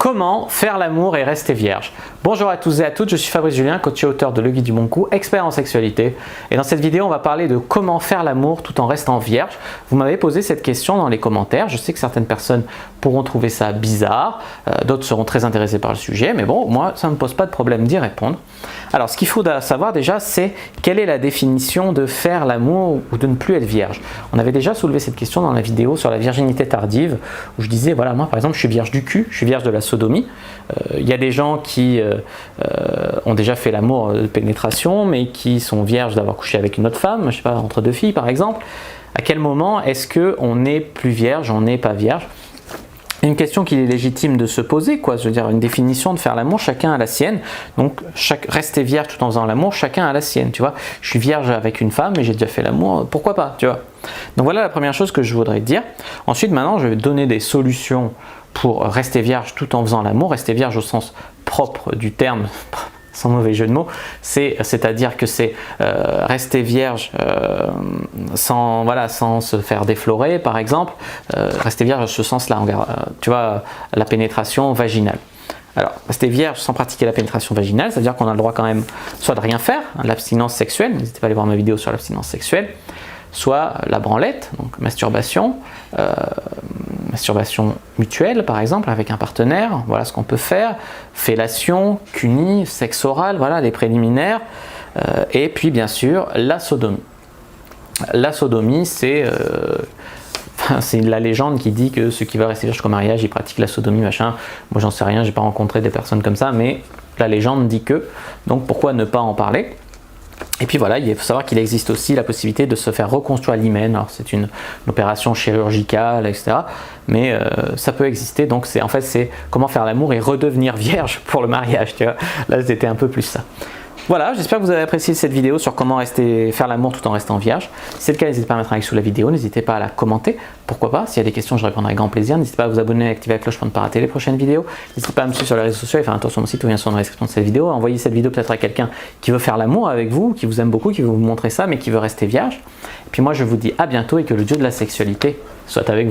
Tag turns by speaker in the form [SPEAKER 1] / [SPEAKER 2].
[SPEAKER 1] Comment faire l'amour et rester vierge? Bonjour à tous et à toutes, je suis Fabrice Julien, coach et auteur de Le Guide du Bon Coup, expert en sexualité. Et dans cette vidéo, on va parler de comment faire l'amour tout en restant vierge. Vous m'avez posé cette question dans les commentaires. Je sais que certaines personnes pourront trouver ça bizarre, d'autres seront très intéressés par le sujet, mais bon, moi, ça ne me pose pas de problème d'y répondre. Alors, ce qu'il faut savoir déjà, c'est quelle est la définition de faire l'amour ou de ne plus être vierge. On avait déjà soulevé cette question dans la vidéo sur la virginité tardive, où je disais, voilà, moi par exemple, je suis vierge du cul, je suis vierge de la sodomie. Il y a des gens qui ont déjà fait l'amour de pénétration, mais qui sont vierges d'avoir couché avec une autre femme, je ne sais pas, entre deux filles par exemple. À quel moment est-ce qu'on n'est plus vierge, on n'est pas vierge? Une question qu'il est légitime de se poser, quoi. Je veux dire, une définition de faire l'amour, chacun a la sienne. Donc, rester vierge tout en faisant l'amour, chacun a la sienne, tu vois. Je suis vierge avec une femme et j'ai déjà fait l'amour, pourquoi pas, tu vois. Donc voilà la première chose que je voudrais te dire. Ensuite, maintenant, je vais te donner des solutions pour rester vierge tout en faisant l'amour. Rester vierge au sens propre du terme, sans mauvais jeu de mots, c'est-à-dire que c'est rester vierge sans se faire déflorer, par exemple. Rester vierge dans ce sens-là, tu vois, la pénétration vaginale. Alors, rester vierge sans pratiquer la pénétration vaginale, c'est-à-dire qu'on a le droit quand même soit de rien faire, l'abstinence sexuelle, n'hésitez pas à aller voir ma vidéo sur l'abstinence sexuelle, soit la branlette, donc masturbation, masturbation mutuelle par exemple avec un partenaire, voilà ce qu'on peut faire, fellation, cuni, sexe oral, voilà les préliminaires, et puis bien sûr la sodomie. La sodomie c'est la légende qui dit que ceux qui veulent rester vierge jusqu'au mariage ils pratiquent la sodomie machin. Moi j'en sais rien, j'ai pas rencontré des personnes comme ça, mais la légende dit que, donc pourquoi ne pas en parler? Et puis voilà, il faut savoir qu'il existe aussi la possibilité de se faire reconstruire l'hymen. Alors c'est une opération chirurgicale, etc. Mais ça peut exister. Donc c'est comment faire l'amour et redevenir vierge pour le mariage. Tu vois, là c'était un peu plus ça. Voilà, j'espère que vous avez apprécié cette vidéo sur comment faire l'amour tout en restant vierge. Si c'est le cas, n'hésitez pas à mettre un like sous la vidéo, n'hésitez pas à la commenter, pourquoi pas. S'il y a des questions, je répondrai avec grand plaisir. N'hésitez pas à vous abonner et activer la cloche pour ne pas rater les prochaines vidéos. N'hésitez pas à me suivre sur les réseaux sociaux et faire un tour sur mon site ou bien sur la description de cette vidéo. Envoyez cette vidéo peut-être à quelqu'un qui veut faire l'amour avec vous, qui vous aime beaucoup, qui veut vous montrer ça, mais qui veut rester vierge. Et puis moi, je vous dis à bientôt et que le dieu de la sexualité soit avec vous.